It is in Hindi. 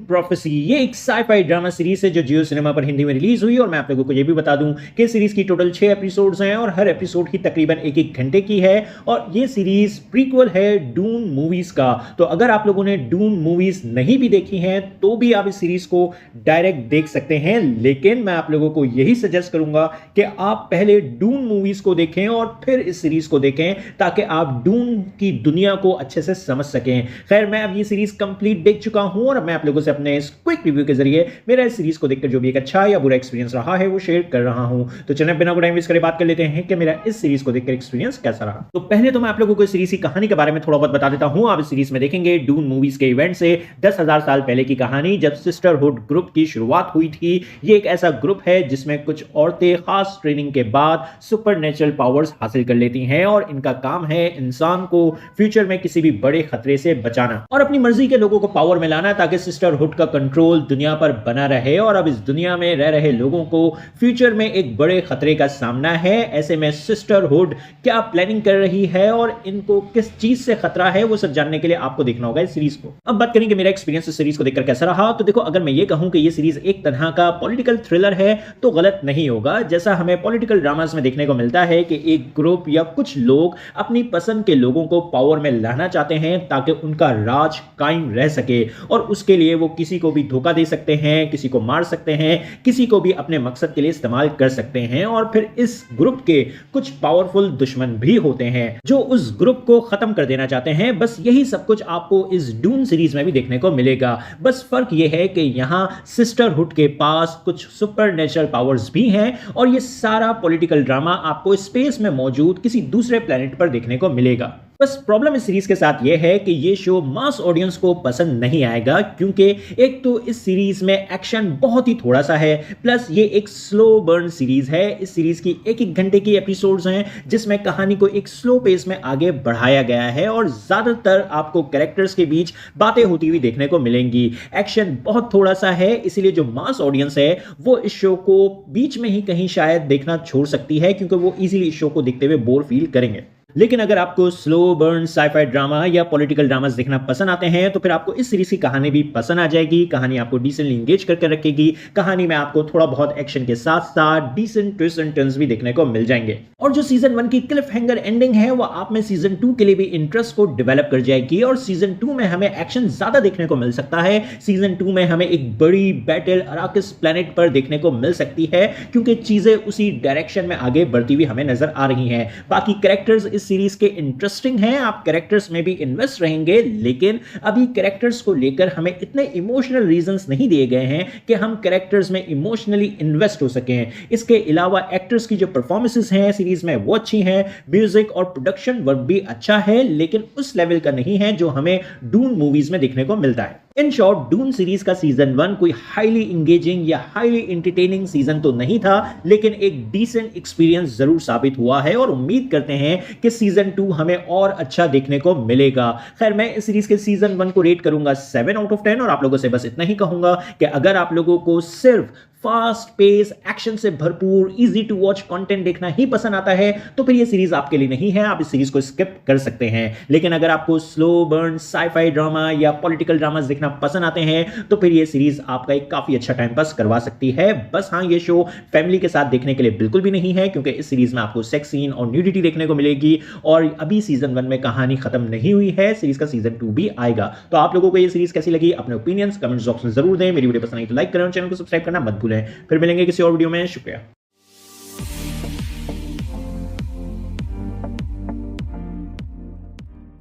प्रोफेसी ये एक साइ-फाई ड्रामा सीरीज है जो जियो सिनेमा पर हिंदी में रिलीज हुई और मैं आप लोगों को ये भी बता दूं कि सीरीज की टोटल 6 एपिसोड्स हैं और हर एपिसोड की तकरीबन एक घंटे की है और ये सीरीज प्रीक्वल है डून मूवीज का। तो अगर आप लोगों ने डून मूवीज नहीं भी देखी हैं तो भी आप इस सीरीज को डायरेक्ट देख सकते हैं, लेकिन मैं आप लोगों को यही सजेस्ट करूंगा कि आप पहले डून मूवीज को देखें और फिर इस सीरीज को देखें ताकि आप डून की दुनिया को अच्छे से समझ सकें। खैर, मैं अब ये सीरीज कंप्लीट देख चुका हूं और मैं आप लोगों से अपने इस क्विक रिव्यू के जरिए मेरा इस सीरीज को देखकर जो भी एक अच्छा या बुरा एक्सपीरियंस रहा है वो शेयर कर रहा हूं। तो चलिए बिना टाइम वेस्ट करे बात कर लेते हैं कि मेरा इस सीरीज को देखकर एक्सपीरियंस कैसा रहा। तो पहले तो मैं आप लोगों को इस सीरीज की कहानी के बारे में थोड़ा बहुत बता देता हूं। आप इस सीरीज में देखेंगे डून मूवीज के इवेंट से 10,000 साल पहले की कहानी जब सिस्टरहुड ग्रुप की शुरुआत हुई थी। ये एक ऐसा ग्रुप है जिसमें कुछ औरतें खास ट्रेनिंग के बाद सुपरनेचुरल पावर्स हासिल कर लेती हैं और इनका काम है इंसान को फ्यूचर में किसी भी बड़े खतरे से बचाना और अपनी मर्जी के लोगों को पावर में लाना ताकि सिस्टरहुड का कंट्रोल दुनिया पर बना रहे। और अब इस दुनिया में रह रहे लोगों को फ्यूचर में एक बड़े खतरे का सामना है। ऐसे में सिस्टरहुड क्या प्लानिंग कर रही है और इनको किस चीज से खतरा है वो सब जानने के लिए आपको देखना होगा इस सीरीज को। अब बात करेंगे मेरा एक्सपीरियंस इस सीरीज को देखकर कैसा रहा। तो देखो, अगर मैं ये कहूं कि ये सीरीज एक तरह का पॉलिटिकल थ्रिलर है तो गलत नहीं होगा। जैसा हमें पॉलिटिकल ड्रामास में देखने को मिलता है कि एक ग्रुप या कुछ लोग अपनी पसंद के लोगों को पावर में लाना चाहते हैं ताकि उनका राज कायम रह सके और उसके लिए वो किसी को भी धोखा दे सकते हैं, किसी को मार सकते हैं, किसी को भी अपने मकसद के लिए इस्तेमाल कर सकते हैं। और फिर इस ग्रुप के कुछ पावरफुल दुश्मन भी होते हैं जो उस ग्रुप को खत्म कर देना चाहते हैं। बस यही सब कुछ आपको इस डून सीरीज में भी देखने को मिलेगा। बस फर्क यह है कि यहां सिस्टरहुड के पास कुछ सुपरनेचुरल पावर्स भी हैं और यह सारा पॉलिटिकल ड्रामा आपको स्पेस में मौजूद किसी दूसरे प्लेनेट पर देखने को मिलेगा। बस प्रॉब्लम इस सीरीज के साथ यह है कि यह शो मास ऑडियंस को पसंद नहीं आएगा क्योंकि एक तो इस सीरीज में एक्शन बहुत ही थोड़ा सा है, प्लस ये एक स्लो बर्न सीरीज है। इस सीरीज की एक घंटे की एपिसोड्स हैं जिसमें कहानी को एक स्लो पेस में आगे बढ़ाया गया है और ज्यादातर आपको कैरेक्टर्स के बीच बातें होती हुई देखने को मिलेंगी। एक्शन बहुत थोड़ा सा है, इसीलिए जो मास ऑडियंस है वो इस शो को बीच में ही कहीं शायद देखना छोड़ सकती है क्योंकि वो इजीली इस शो को देखते हुए बोर फील करेंगे। लेकिन अगर आपको स्लो बर्न साइ-फाई ड्रामा या पॉलिटिकल ड्रामास देखना पसंद आते हैं तो फिर आपको इस सीरीज की कहानी भी पसंद आ जाएगी। कहानी आपको डिसेंटली एंगेज करके रखेगी। कहानी में आपको थोड़ा बहुत एक्शन के साथ साथ डिसेंट ट्विस्ट एंड टर्न्स भी देखने को मिल जाएंगे और जो सीजन 1 की क्लिफ हैंगर एंडिंग है वो आप में सीजन 2 के लिए भी इंटरेस्ट को डेवलप कर जाएगी और सीजन 2 में हमें एक्शन ज्यादा देखने को मिल सकता है। सीजन 2 में हमें एक बड़ी बैटल अराकिस प्लेनेट पर देखने को मिल सकती है क्योंकि चीजें उसी डायरेक्शन में आगे बढ़ती हुई हमें नजर आ रही हैं। बाकी कैरेक्टर्स इस सीरीज के इंटरेस्टिंग हैं, आप कैरेक्टर्स में भी इन्वेस्ट रहेंगे, लेकिन अभी कैरेक्टर्स को लेकर हमें इतने इमोशनल रीजंस नहीं दिए गए हैं कि हम कैरेक्टर्स में इमोशनली इन्वेस्ट हो सकें। इसके अलावा एक्टर्स की जो परफॉर्मेंसेस हैं सीरीज में वो अच्छी हैं, म्यूजिक और प्रोडक्शन वर्क भी अच्छा है, लेकिन उस लेवल का नहीं है जो हमें डून मूवीज में देखने को मिलता है। इन शॉर्ट, डून सीरीज का सीजन 1 कोई हाईली इंगेजिंग या हाईली एंटरटेनिंग सीजन तो नहीं था, लेकिन एक डिसेंट एक्सपीरियंस जरूर साबित हुआ है और उम्मीद करते हैं कि सीजन 2 हमें और अच्छा देखने को मिलेगा। खैर, मैं इस सीरीज के सीजन 1 को रेट करूंगा 7 आउट ऑफ 10 और आप लोगों से बस इतना ही कहूंगा कि अगर आप लोगों को सिर्फ फास्ट पेस एक्शन से भरपूर इजी टू वॉच कंटेंट देखना ही पसंद आता है तो फिर ये सीरीज आपके लिए नहीं है, आप इस सीरीज को स्किप कर सकते हैं। लेकिन अगर आपको स्लो बर्न साइ-फाई ड्रामा या पॉलिटिकल ड्रामास देखना पसंद आते हैं तो फिर ये सीरीज आपका एक काफी अच्छा टाइम पास करवा सकती है। बस हाँ, ये शो फैमिली के साथ देखने के लिए बिल्कुल भी नहीं है क्योंकि इस सीरीज में आपको सेक्स सीन और न्यूडिटी देखने को मिलेगी और अभी सीजन 1 में कहानी खत्म नहीं हुई है, सीरीज का सीजन 2 भी आएगा। तो आप लोगों को ये सीरीज कैसी लगी अपने ओपिनियंस कमेंट बॉक्स में जरूर दें। मेरी वीडियो पसंद आई तो लाइक करें और चैनल को सब्सक्राइब करना मत भूलें। फिर मिलेंगे किसी और वीडियो में। शुक्रिया।